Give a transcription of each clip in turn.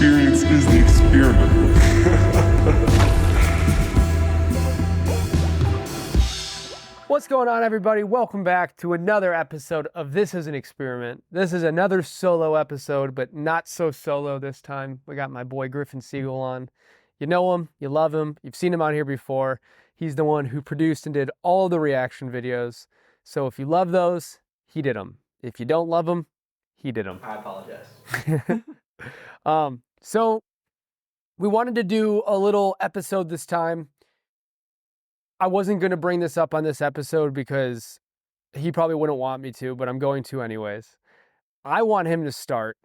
experience is the experiment. What's going on, everybody? Welcome back to another episode of This is an Experiment. This is another solo episode, but not so solo this time. We got my boy Griffin Siegel on. You know him, you love him, you've seen him on here before. He's the one who produced and did all the reaction videos. So if you love those, he did them. If you don't love them, he did them. I apologize. So we wanted to do a little episode this time. I wasn't going to bring this up on this episode because he probably wouldn't want me to, but I'm going to anyways. I want him to start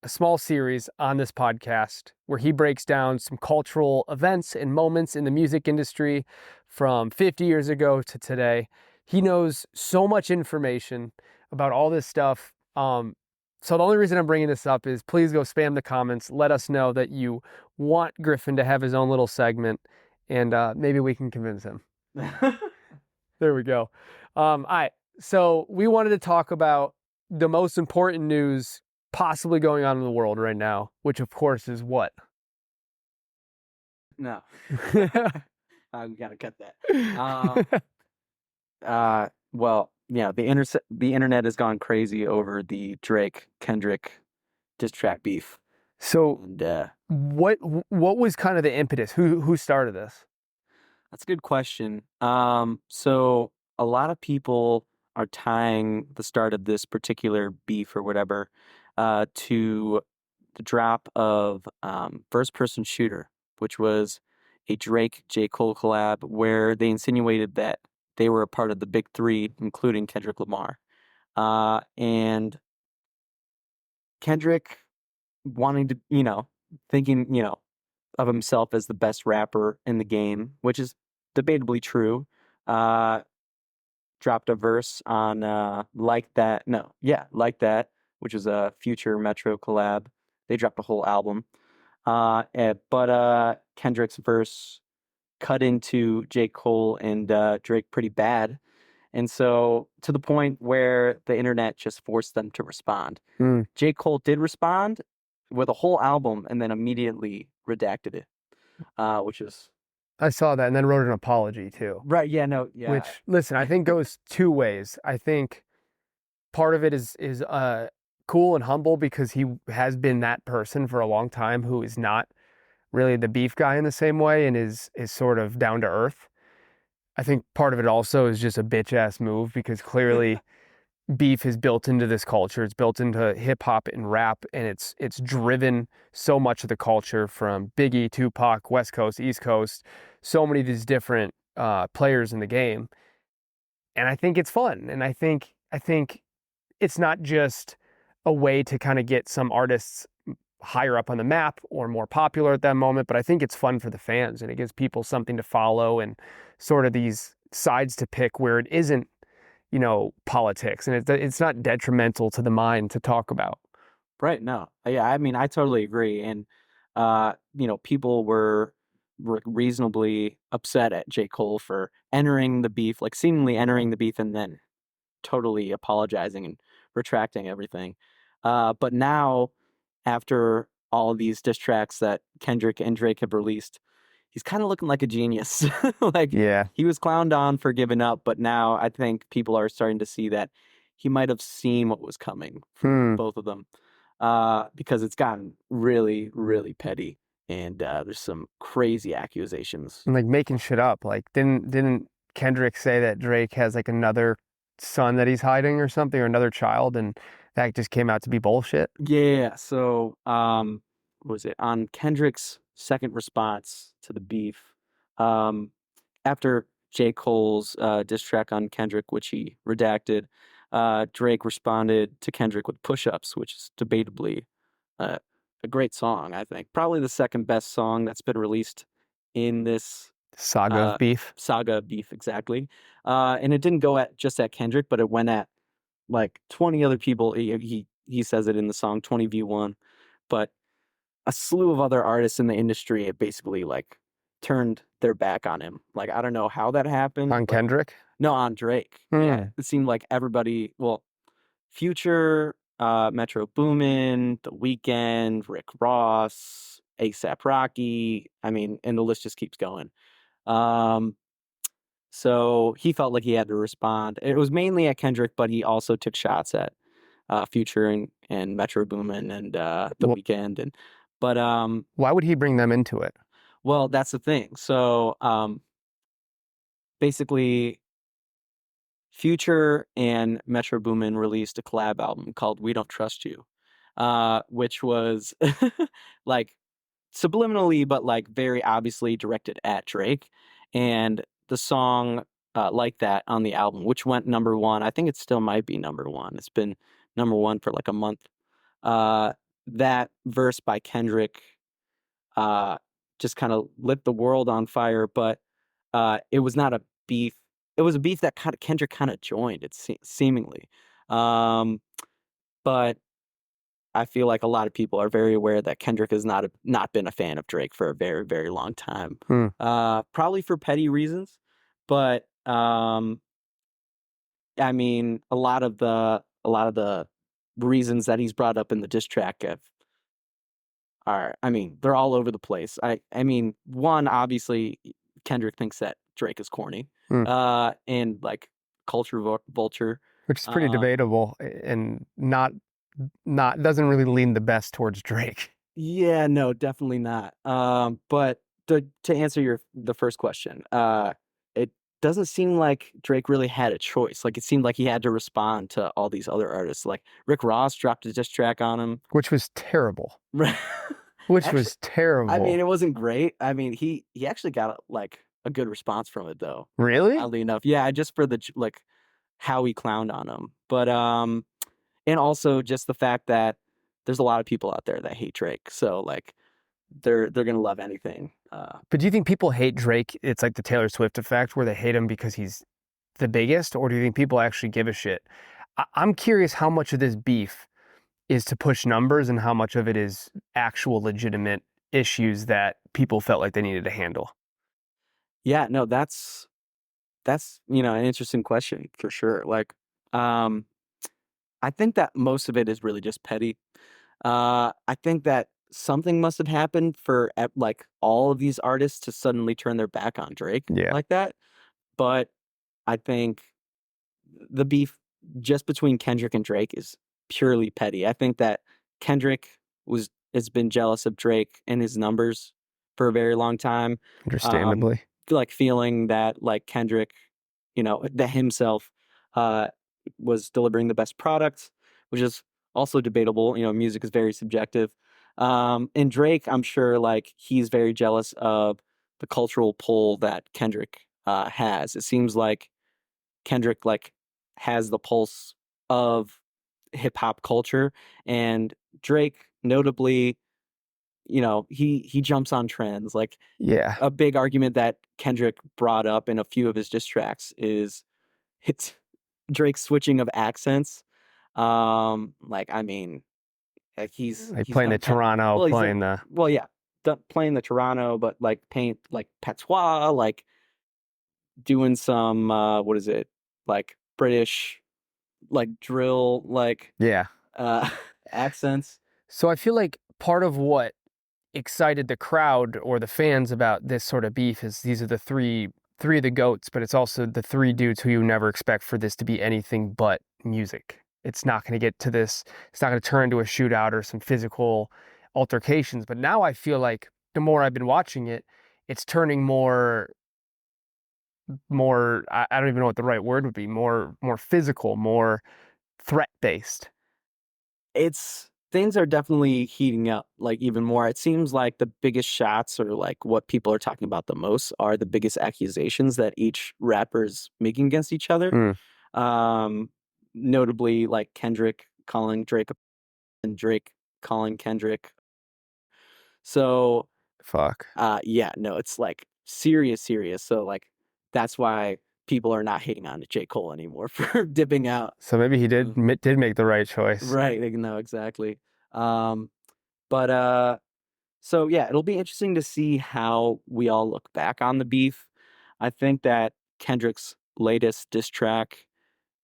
a small series on this podcast where he breaks down some cultural events and moments in the music industry from 50 years ago to today. He knows so much information about all this stuff. So the only reason I'm bringing this up is please go spam the comments. Let us know that you want Griffin to have his own little segment. And maybe we can convince him. There we go. All right. So we wanted to talk about the most important news possibly going on in the world right now, which of course is what? No. We gotta cut that. Well, yeah, the internet has gone crazy over the Drake-Kendrick diss track beef. So And what was kind of the impetus? Who started this? that's a good question. So a lot of people are tying the start of this particular beef or whatever to the drop of First Person Shooter, which was a Drake J. Cole collab where they insinuated that they were a part of the big three, including Kendrick Lamar. And Kendrick wanting to, thinking, of himself as the best rapper in the game, which is debatably true. Dropped a verse on Like That, which is a Future Metro collab. They dropped a whole album. But Kendrick's verse cut into J. Cole and Drake pretty bad. And so to the point where the internet just forced them to respond. J. Cole did respond with a whole album and then immediately redacted it, which is... I saw that and then wrote an apology too. Right, yeah, no, yeah. Which, listen, I think goes two ways. I think part of it is cool and humble because he has been that person for a long time who is not really the beef guy in the same way and is sort of down to earth. I think part of it also is just a bitch ass move because clearly beef is built into this culture. It's built into hip hop and rap, and it's driven so much of the culture from Biggie, Tupac, West Coast, East Coast, so many of these different players in the game. And I think it's fun. And I think it's not just a way to kind of get some artists higher up on the map or more popular at that moment, but I think it's fun for the fans and it gives people something to follow and sort of these sides to pick where it isn't, politics, and it's not detrimental to the mind to talk about. Right. No. Yeah. I mean, I totally agree. And, people were reasonably upset at J. Cole for entering the beef, like seemingly entering the beef and then totally apologizing and retracting everything. But now, after all of these diss tracks that Kendrick and Drake have released, he's kind of looking like a genius. He was clowned on for giving up, but now I think people are starting to see that he might have seen what was coming from both of them, because it's gotten really, really petty, and there's some crazy accusations. And like making shit up. Like didn't Kendrick say that Drake has like another son that he's hiding or something, or another child, and that just came out to be bullshit? Yeah. So, what was it on Kendrick's second response to the beef, after J. Cole's diss track on Kendrick, which he redacted, Drake responded to Kendrick with Push-Ups, which is debatably a great song, I think. Probably the second best song that's been released in this saga of beef. Saga of beef, exactly. And it didn't go just at Kendrick, but it went at like 20 other people. He says it in the song, 20v1. But a slew of other artists in the industry have basically like turned their back on him. Like, I don't know how that happened. On Kendrick? No, on Drake. Yeah. It seemed like everybody, well, Future, Metro Boomin, The Weeknd, Rick Ross, ASAP Rocky. I mean, and the list just keeps going. Um, so he felt like he had to respond. It was mainly at Kendrick, but he also took shots at Future and Metro Boomin and The Well, Weeknd. And but why would he bring them into it? well, that's the thing. So basically, Future and Metro Boomin released a collab album called "We Don't Trust You," which was like subliminally, but like very obviously directed at Drake. And the song like that on the album, which went number one, I think it still might be number one. It's been number one for like a month. Uh, that verse by Kendrick uh, just kind of lit the world on fire, but it was not a beef. It was a beef that kind of Kendrick kind of joined. Seemingly, um, but I feel like a lot of people are very aware that Kendrick has not been a fan of Drake for a very, very long time. Hmm. Probably for petty reasons, but I mean, a lot of the reasons that he's brought up in the diss track I mean, they're all over the place. I mean, one, obviously, Kendrick thinks that Drake is corny, Hmm. and like vulture. Which is pretty debatable and not doesn't really lean the best towards Drake. Yeah, no, definitely not. But to answer the first question, it doesn't seem like Drake really had a choice. Like it seemed like he had to respond to all these other artists. Like Rick Ross dropped a diss track on him. Which was terrible. Right. Which Actually, was terrible. I mean, it wasn't great. I mean, he actually got like a good response from it though. Really? Oddly enough. Yeah, just for the like how he clowned on him. But and also just the fact that there's a lot of people out there that hate Drake. So like they're gonna love anything. But do you think people hate Drake? It's like the Taylor Swift effect where they hate him because he's the biggest, or do you think people actually give a shit? I'm curious how much of this beef is to push numbers and how much of it is actual legitimate issues that people felt like they needed to handle. Yeah, no, that's an interesting question for sure. Like, um, I think that most of it is really just petty. I think that something must have happened for like all of these artists to suddenly turn their back on Drake Yeah. like that. But I think the beef just between Kendrick and Drake is purely petty. I think that Kendrick has been jealous of Drake and his numbers for a very long time. Um, Understandably. like feeling that like Kendrick, that himself uh was delivering the best product, which is also debatable. Music is very subjective. And Drake, I'm sure like he's very jealous of the cultural pull that Kendrick has. It seems like Kendrick like has the pulse of hip hop culture, and Drake notably, he jumps on trends. Like Yeah. a big argument that Kendrick brought up in a few of his diss tracks is it's Drake's switching of accents. Like I mean, like Like he's playing done the Toronto, well, playing the well, yeah, playing the Toronto, but like paint like patois, like doing some what is it, like British like drill like yeah. uh accents. So I feel like part of what excited the crowd or the fans about this sort of beef is these are the three of the goats, but it's also the three dudes who you never expect for this to be anything but music. It's not going to get to this. It's not going to turn into a shootout or some physical altercations. But now I feel like the more I've been watching it, it's turning more. I don't even know what the right word would be. More physical, more threat based. It's things are definitely heating up like even more. It seems like the biggest shots or like what people are talking about the most are the biggest accusations that each rapper is making against each other. Mm, Um, notably like Kendrick calling Drake and Drake calling Kendrick. So fuck. yeah, no, it's like serious. So like that's why people are not hating on J. Cole anymore for dipping out. So maybe he did make the right choice. Right, no, exactly. Um, but so yeah, it'll be interesting to see how we all look back on the beef. I think that Kendrick's latest diss track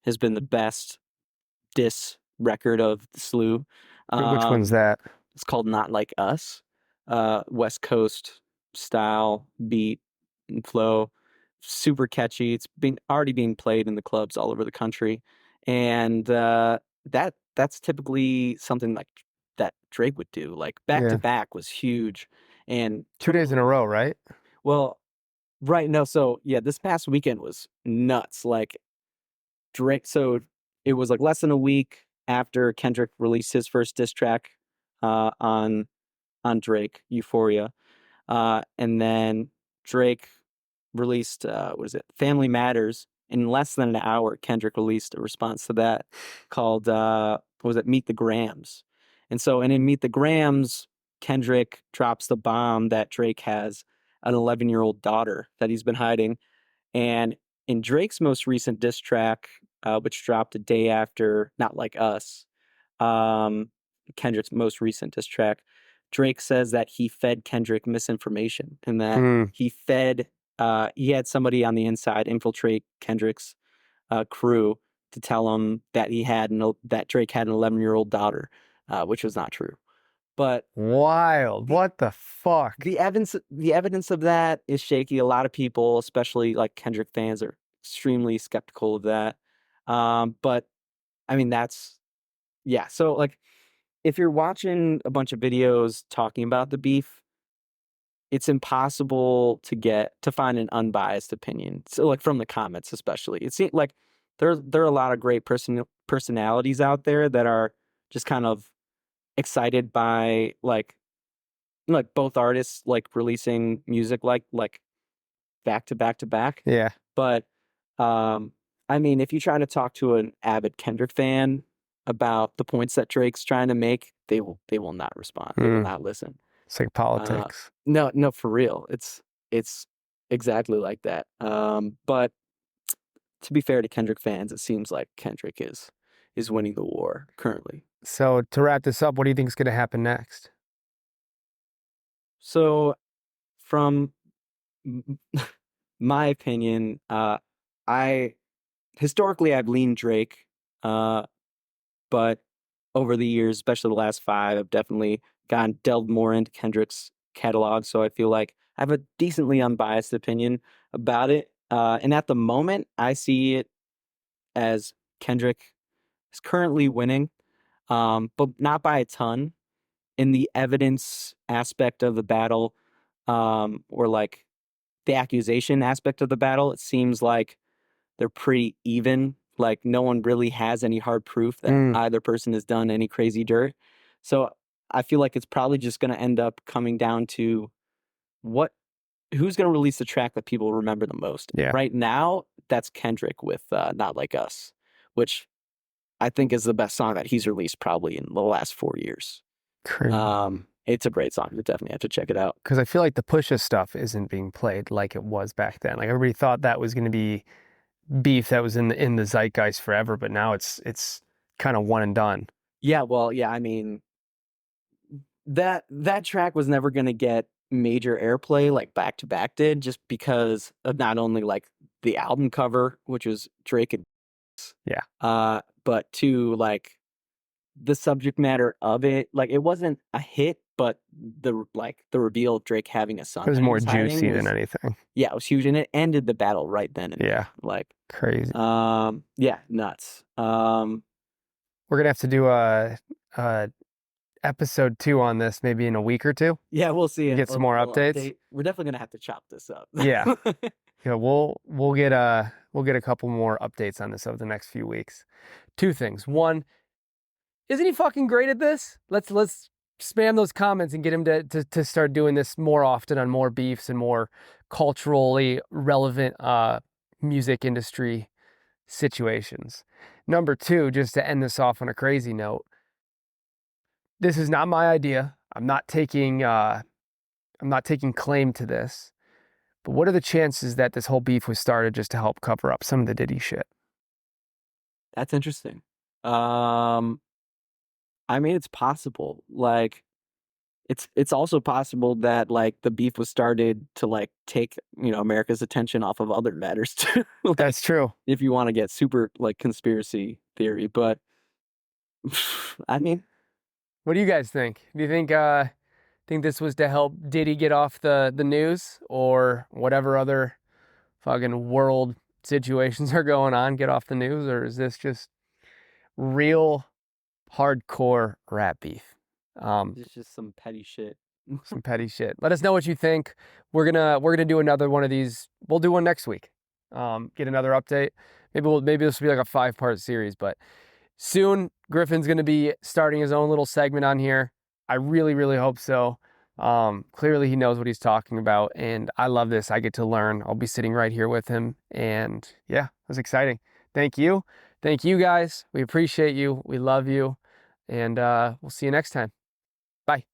has been the best diss record of the slew. Which one's that? It's called Not Like Us. West Coast style, beat and flow. Super catchy. It's been already being played in the clubs all over the country. And that's typically something like that Drake would do. Like back to Yeah. back was huge. And 2 days in a row, right? well, right, no, so yeah, this past weekend was nuts. Like Drake, so it was like less than a week after Kendrick released his first diss track on Drake, Euphoria. And then Drake released what is it, Family Matters. In less than an hour, Kendrick released a response to that called what was it, Meet the Grams. And in Meet the Grams, Kendrick drops the bomb that Drake has an 11-year-old daughter that he's been hiding. And in Drake's most recent diss track, which dropped a day after Not Like Us, um, Kendrick's most recent diss track, Drake says that he fed Kendrick misinformation and that he had somebody on the inside infiltrate Kendrick's crew to tell him that that Drake had an 11-year-old daughter, which was not true. But Wild. What the fuck? the evidence of that is shaky. A lot of people, especially like Kendrick fans, are extremely skeptical of that. But I mean, yeah. So like, if you're watching a bunch of videos talking about the beef, it's impossible to find an unbiased opinion. So like from the comments, especially, it seems like there are a lot of great personalities out there that are just kind of excited by like both artists like releasing music like back to back to back. Yeah. But I mean, if you try to talk to an avid Kendrick fan about the points that Drake's trying to make, they will not respond. They will not listen. It's like politics. No, for real. It's exactly like that. But to be fair to Kendrick fans, it seems like Kendrick is winning the war currently. So to wrap this up, what do you think is going to happen next? So from my opinion, I historically I've leaned Drake, but over the years, especially the last 5, I've definitely delved more into Kendrick's catalog. So I feel like I have a decently unbiased opinion about it. And at the moment, I see it as Kendrick is currently winning, but not by a ton. In the evidence aspect of the battle, or like the accusation aspect of the battle, it seems like they're pretty even. Like no one really has any hard proof that either person has done any crazy dirt. So I feel like it's probably just going to end up coming down to who's going to release the track that people remember the most. Yeah. Right now, that's Kendrick with Not Like Us, which I think is the best song that he's released probably in the last 4 years. Crazy. It's a great song. You definitely have to check it out. Because I feel like the Pusha stuff isn't being played like it was back then. Like everybody thought that was going to be beef that was in the zeitgeist forever, but now it's kind of one and done. Yeah, well, yeah, I mean that track was never going to get major airplay like Back to Back did, just because of not only like the album cover, which was Drake and but to like the subject matter of it. Like it wasn't a hit, but the reveal of Drake having a son. It was more juicy than anything. Yeah, it was huge, and it ended the battle right then and yeah, like crazy. Yeah, nuts. We're gonna have to do a episode 2 on this maybe in a week or 2. Yeah, we'll see. Get some more updates. We're definitely gonna have to chop this up. Yeah, yeah. We'll get a couple more updates on this over the next few weeks. 2 things. One, isn't he fucking great at this? Let's spam those comments and get him to start doing this more often on more beefs and more culturally relevant music industry situations. Number 2, just to end this off on a crazy note, this is not my idea. I'm not taking claim to this. But what are the chances that this whole beef was started just to help cover up some of the Diddy shit? That's interesting. I mean, it's possible. Like, it's also possible that like the beef was started to like take America's attention off of other matters too. Like, that's true. If you want to get super like conspiracy theory, but I mean, What do you guys think? Do you think this was to help Diddy get off the news, or whatever other fucking world situations are going on get off the news, or is this just real hardcore rap beef? it's just some petty shit. Some petty shit. Let us know what you think. We're gonna do another one of these. We'll do one next week. Get another update. Maybe this will be like a 5-part series, but soon Griffin's gonna be starting his own little segment on here. I really, really hope so. Clearly he knows what he's talking about, and I love this. I get to learn. I'll be sitting right here with him, and yeah, it's exciting. Thank you. Thank you guys. We appreciate you. We love you, and we'll see you next time. Bye.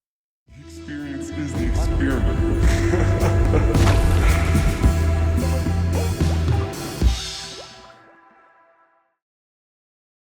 The experience is the experiment.